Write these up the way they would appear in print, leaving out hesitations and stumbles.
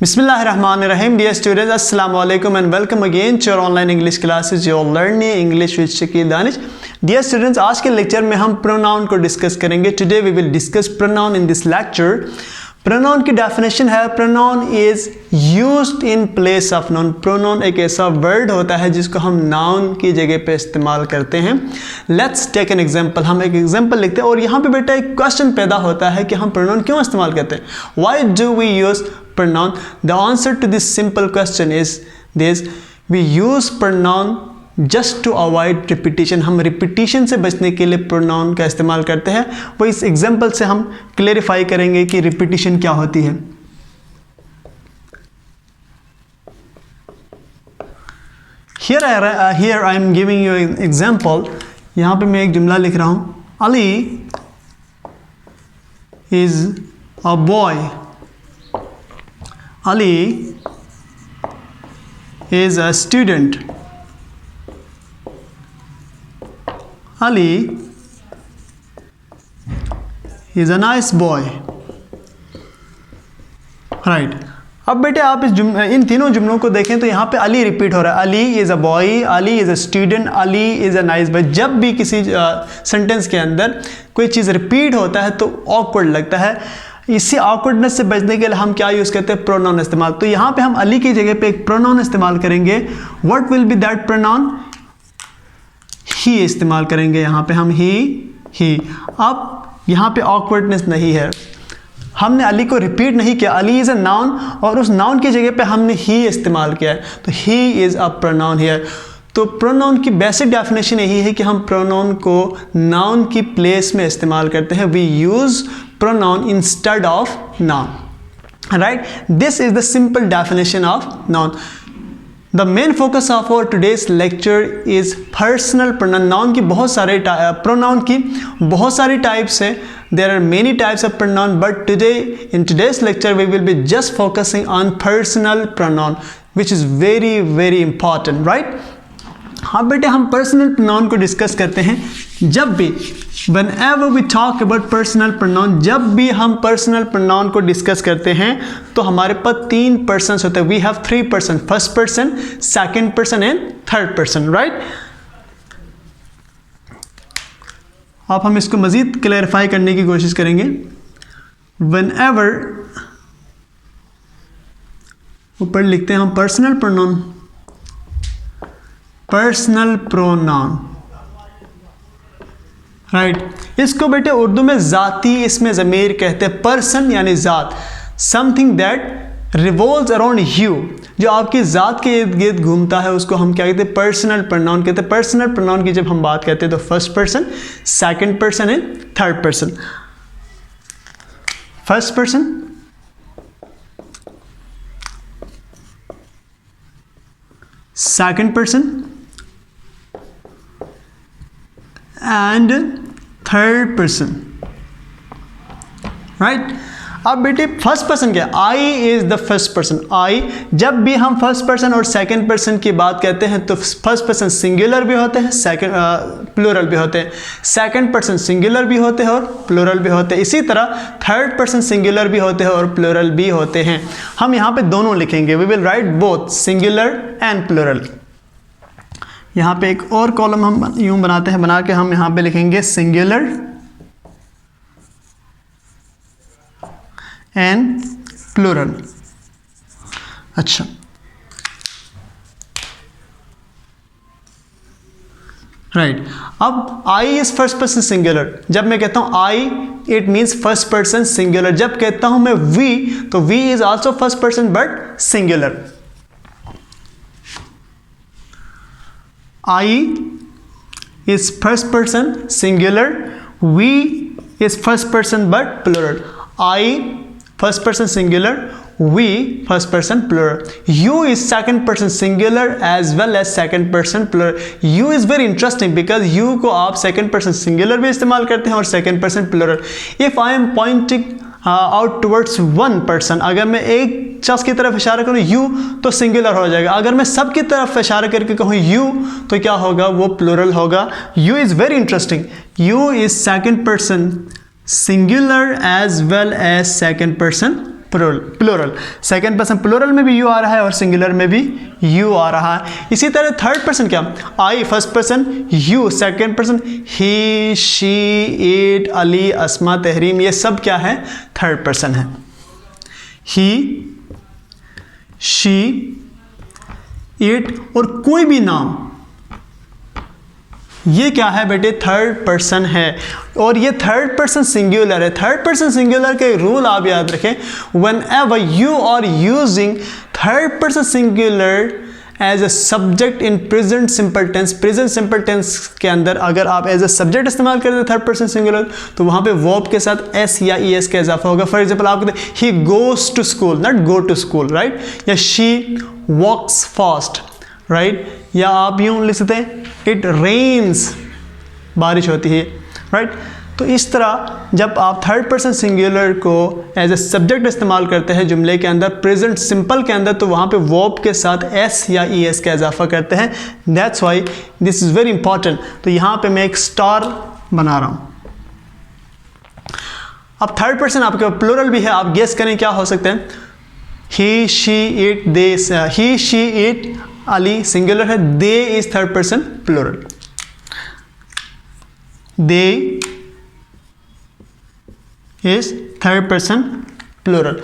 Bismillahirrahmanirrahim. Dear students, Assalamu alaikum and welcome again to your online English classes. You're learning English with Shakil Danish. Dear students, आज के lecture में हम pronoun को discuss करेंगे. Today we will discuss pronoun in this lecture. Pronoun की definition है pronoun is used in place of noun. Pronoun एक ऐसा word होता है जिसको हम noun की जगह पे इस्तेमाल करते हैं. Let's take an example. हम एक example लिखते हैं और यहाँ पे बेटा एक question पैदा होता है कि हम pronoun क्यों इस्तेमाल करते हैं. Why do we use pronoun? The answer to this simple question is this: we use pronoun just to avoid repetition. हम repetition से बचने के लिए pronoun का इस्तेमाल करते हैं. वो इस example से हम clarify करेंगे कि repetition क्या होती है. Here I am giving you an example. यहाँ पे मैं एक जुमला लिख रहा हूँ. Ali is a boy. Ali is a student. Ali is a nice boy. Right. अब बेटे आप इन तीनों जुमलों को देखें तो यहाँ पे अली रिपीट हो रहा है. Ali is a boy, Ali is a student, Ali is a nice boy. जब भी किसी सेंटेंस के अंदर कोई चीज़ रिपीट होता है तो ऑकवर्ड लगता है. इसी ऑकवर्डनेस से बचने के लिए हम क्या यूज़ करते हैं? प्रोनाउन इस्तेमाल. तो यहाँ पे हम अली की जगह पे एक प्रोनाउन इस्तेमाल करेंगे. What will be that pronoun? He इस्तेमाल करेंगे. यहाँ पे हम ही. अब यहाँ पे ऑकवर्डनेस नहीं है. हमने अली को रिपीट नहीं किया. अली इज़ अ नाउन और उस नाउन की जगह पे हमने ही इस्तेमाल किया है. तो he is a pronoun here. तो प्रोनाउन की बेसिक डेफिनेशन यही है कि हम प्रोनाउन को नाउन की प्लेस में इस्तेमाल करते हैं. We use pronoun instead of noun. Right? This is the simple definition of noun. The main focus of our today's lecture is personal pronoun. Noun की बहुत सारे pronoun की बहुत सारी types है. There are many types of pronoun, but in today's lecture we will be just focusing on personal pronoun, which is very very important. Right? हाँ बेटे, हम पर्सनल प्रोनाउन को डिस्कस करते हैं. जब भी whenever we talk about personal pronoun, जब भी हम पर्सनल प्रोनाउन को डिस्कस करते हैं तो हमारे पास 3 persons होते हैं. we have 3 persons, first person, second person and third person. right? अब हम इसको मज़ीद क्लैरिफाई करने की कोशिश करेंगे. whenever ऊपर लिखते हैं हम personal pronoun. Personal pronoun. Right. इसको बेटे उर्दू में ज़ाती इसमें ज़मीर कहते हैं. पर्सन यानी ज़ात. Something that revolves around you, जो आपकी ज़ात के इर्द गिर्द घूमता है, उसको हम क्या कहते हैं? पर्सनल प्रोनाउन कहते हैं. पर्सनल प्रोनाउन की जब हम बात करते हैं तो first person, second person and third person. First person, second person and third person. right? अब बेटे फर्स्ट पर्सन क्या है? I is the first person. आई, जब भी हम फर्स्ट पर्सन और सेकंड पर्सन की बात करते हैं तो फर्स्ट पर्सन सिंगुलर भी होते हैं, सेकंड प्लूरल भी होते हैं. सेकंड पर्सन सिंगुलर भी होते हैं और प्लूरल भी होते हैं. इसी तरह थर्ड पर्सन सिंगुलर भी होते हैं और प्लूरल भी होते हैं. हम यहाँ पे दोनों लिखेंगे. We will write both singular and plural. यहाँ पे एक और कॉलम हम यूं बनाते हैं, बना के हम यहाँ पे लिखेंगे सिंगुलर एंड प्लूरल. अच्छा, राइट. अब I is first person singular. जब मैं कहता हूं I, it means first person singular. जब कहता हूं मैं वी, तो we is also first person but singular. I is first person singular. We is first person but plural. I first person singular. We first person plural. You is second person singular as well as second person plural. You is very interesting because you को आप second person singular भी इस्तेमाल करते हैं और second person plural. If I am pointing out towards one person, अगर मैं एक शख्स की तरफ इशारा करूँ यू तो सिंगुलर हो जाएगा. अगर मैं सब की तरफ इशारा करके कहूँ यू तो क्या होगा? वो प्लूरल होगा. You is very interesting. You is second person singular as well as second person plural. Second person plural में भी यू आ रहा है और सिंगुलर में भी यू आ रहा है। इसी तरह थर्ड पर्सन क्या, I first person, you second person, he, she, it, Ali, Asma, Tahreem, ये सब क्या है, थर्ड पर्सन है। ही, शी, इट और कोई भी नाम, ये क्या है बेटे, थर्ड पर्सन है। और ये थर्ड पर्सन सिंगुलर है। थर्ड पर्सन सिंगुलर के रूल आप याद रखें, whenever you are using third person singular as a subject in present simple tense, present simple tense के अंदर अगर आप एज अ सब्जेक्ट इस्तेमाल करते हैं थर्ड पर्सन सिंगुलर, तो वहां पे वर्ब के साथ एस या ई एस का इजाफा होगा। फॉर एग्जाम्पल आप कहते हैं he goes to school, not go to school, right, या शी वॉक्स फास्ट, राइट, या आप यूं लिख सकते हैं इट रेन्स, बारिश होती है, राइट। तो इस तरह जब आप थर्ड पर्सन सिंगुलर को एज ए सब्जेक्ट इस्तेमाल करते हैं जुमले के अंदर प्रेजेंट सिंपल के अंदर, तो वहाँ पे वर्ब के साथ एस या ई एस का इजाफा करते हैं। That's why this is very important. तो यहाँ पे मैं एक स्टार बना रहा हूँ। अब थर्ड पर्सन आपके प्लूरल भी है, आप गेस करें क्या हो सकते हैं। He, she, it, they, he, she, it, Ali singular है, they is third person plural, they is third person plural.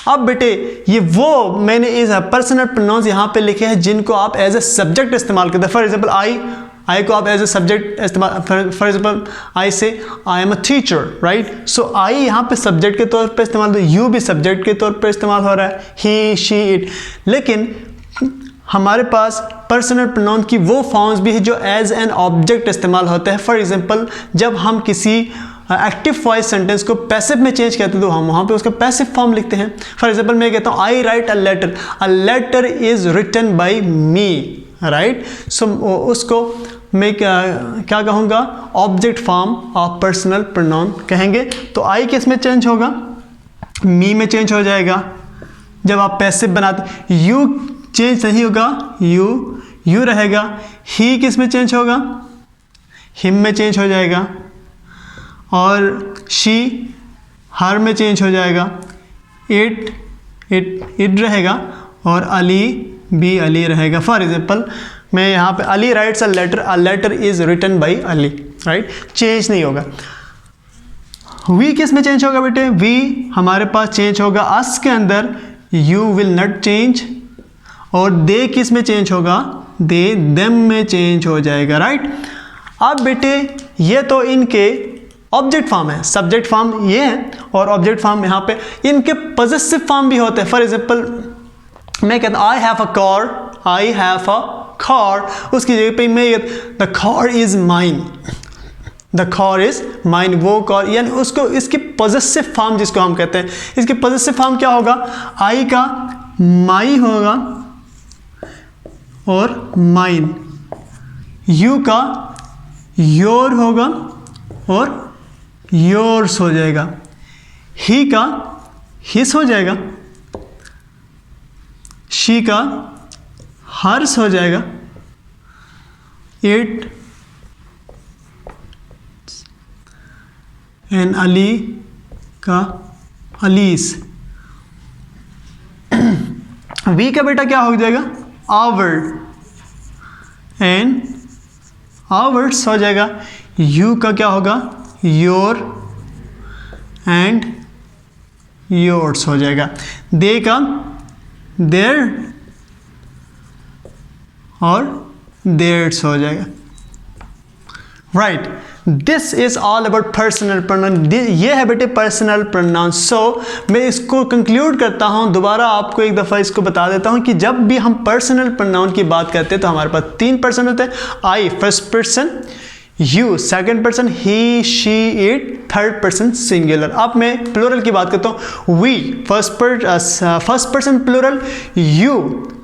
अब बेटे ये वो मैंने इस पर्सनल प्रोनाउंस यहाँ पे लिखे हैं जिनको आप एज ए सब्जेक्ट इस्तेमाल करते हैं। फॉर एग्जाम्पल आई को आप एज ए सब्जेक्ट इस्तेमाल, फॉर एग्जाम्पल आई से I am a teacher, right, so I यहाँ पे सब्जेक्ट के तौर पे इस्तेमाल, तो यू भी सब्जेक्ट के तौर पे इस्तेमाल हो रहा है, ही, शी, इट। लेकिन हमारे पास पर्सनल प्रोनाउन की वो फॉर्म्स भी है जो एज एन ऑब्जेक्ट इस्तेमाल होते हैं। फॉर एग्जांपल जब हम किसी एक्टिव वॉइस सेंटेंस को पैसिव में चेंज करते हैं तो हम वहाँ पे उसका पैसिव फॉर्म लिखते हैं। फॉर एग्जांपल मैं कहता हूँ I write a letter is written by me, right, so उसको मैं क्या कहूँगा, object form of personal pronoun कहेंगे। तो आई किस में चेंज होगा, मी में चेंज हो जाएगा। जब आप पैसिव बनाते, यू चेंज नहीं होगा, यू रहेगा। ही किस में चेंज होगा, हिम में चेंज हो जाएगा। और शी हर में चेंज हो जाएगा। इट रहेगा और अली भी अली रहेगा। फॉर एग्जाम्पल मैं यहाँ पे Ali writes a letter is written by Ali, right, change नहीं होगा। वी किस में चेंज होगा बेटे, वी हमारे पास चेंज होगा अस के अंदर, यू विल नॉट चेंज। और दे किस में चेंज होगा, दे देम में चेंज हो जाएगा, राइट। अब बेटे ये तो इनके ऑब्जेक्ट फॉर्म है, सब्जेक्ट फॉर्म ये है और ऑब्जेक्ट फॉर्म यहाँ पे। इनके पॉजेसिव फॉर्म भी होते हैं। फॉर एग्जांपल मैं कहता हूँ आई हैव अ कार, उसकी जगह पे मैं the car is mine, the car is mine, वो कार, यानी उसको इसकी पॉजेसिव फॉर्म जिसको हम कहते हैं, इसकी पॉजेसिव फॉर्म क्या होगा, आई का माई होगा और माइन, यू का योर होगा और योर्स हो जाएगा, ही का हिस हो जाएगा, शी का हर्स हो जाएगा, इट एंड अली का अलीस। वी का बेटा क्या हो जाएगा, आवर एंड आवर्स हो जाएगा। यू का क्या होगा, योर एंड योर्स हो जाएगा। दे का देयर और देयर्स हो जाएगा, right. This is all about personal pronoun. ये है बेटे पर्सनल प्रोनाउन। सो मैं इसको कंक्लूड करता हूँ, दोबारा आपको एक दफ़ा इसको बता देता हूँ कि जब भी हम पर्सनल प्रोनाउन की बात करते हैं तो हमारे पास 3 पर्सन होते हैं। I first person, you second person, he she it third person singular. अब मैं प्लूरल की बात करता हूँ। We first person plural, you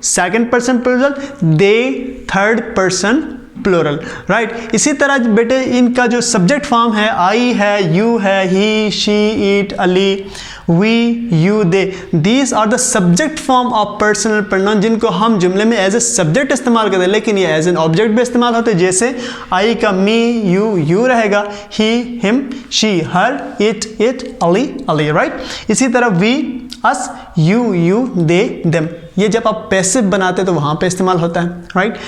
second person plural, they third person plural, right. इसी तरह बेटे इनका जो सब्जेक्ट फॉर्म है, आई है, यू है, he she it Ali, we you they, these are the subject form of personal pronoun जिनको हम जुमले में एज ए सब्जेक्ट इस्तेमाल करते हैं, लेकिन ये एज एन ऑब्जेक्ट भी इस्तेमाल होते हैं। जैसे आई का मी यू रहेगा, he him she her, it Ali, right. इसी तरह we us, you, they, them. ये जब आप पैसिव बनाते हैं तो वहाँ पे इस्तेमाल होता है, राइट।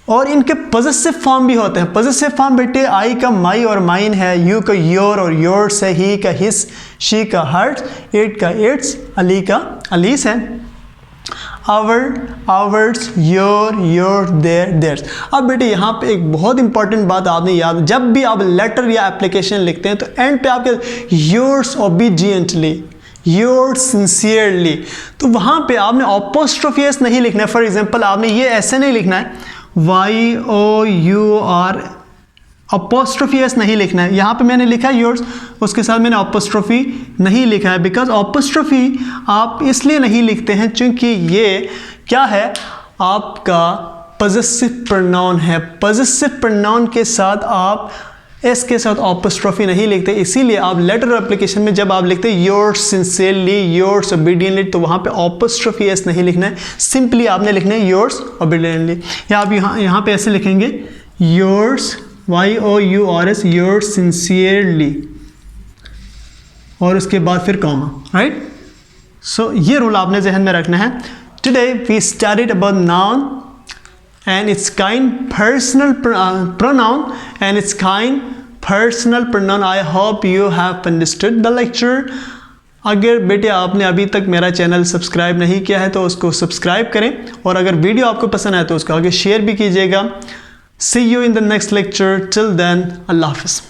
और इनके पॉजेसिव फॉर्म भी होते हैं। पॉजेसिव फॉर्म बेटे आई का माई और माइन है, यू का योर और योर्स है, ही का हिस, शी का हर्ट्स, इट का इट्स, अली का अलीस है, our, ours, your, their, theirs. अब बेटे यहाँ पे एक बहुत इंपॉर्टेंट बात आपने याद, जब भी आप लेटर या एप्लीकेशन लिखते हैं तो एंड पे आपके योर्स ओबीडियंटली, योर्स सिंसियरली, तो वहाँ पे आपने अपोस्ट्रोफी एस नहीं लिखना है। फॉर एग्जांपल आपने ये ऐसे नहीं लिखना है YOUR, अपोस्ट्रोफी एस नहीं लिखना है। यहाँ पे मैंने लिखा है योर्स, उसके साथ मैंने अपोस्ट्रोफी नहीं लिखा है, बिकॉज अपोस्ट्रोफी आप इसलिए नहीं लिखते हैं क्योंकि ये क्या है, आपका पॉजेसिव प्रोनाउन है। पॉजेसिव प्रोनाउन के साथ आप एस के साथ अपोस्ट्रोफी नहीं लिखते, इसीलिए आप लेटर और एप्लीकेशन में जब आप लिखते हैं योर्स सिंसियरली, योर्स ओबीडियंटली, तो वहाँ पे अपोस्ट्रोफी एस नहीं लिखना है, सिंपली आपने लिखना है योर्स ओबीडियंटली। या आप यहाँ पे ऐसे लिखेंगे योर्स, YOURS, योर्स सिंसियरली, और उसके बाद फिर कॉमा, राइट। सो ये रूल आपने जहन में रखना है। Today we studied about noun and its kind, personal pronoun and its kind, personal pronoun. I hope you have understood the lecture. अगर बेटे आपने अभी तक मेरा चैनल सब्सक्राइब नहीं किया है तो उसको सब्सक्राइब करें, और अगर वीडियो आपको पसंद आए तो उसको आगे शेयर भी कीजिएगा। See you in the next lecture. Till then, Allah Hafiz.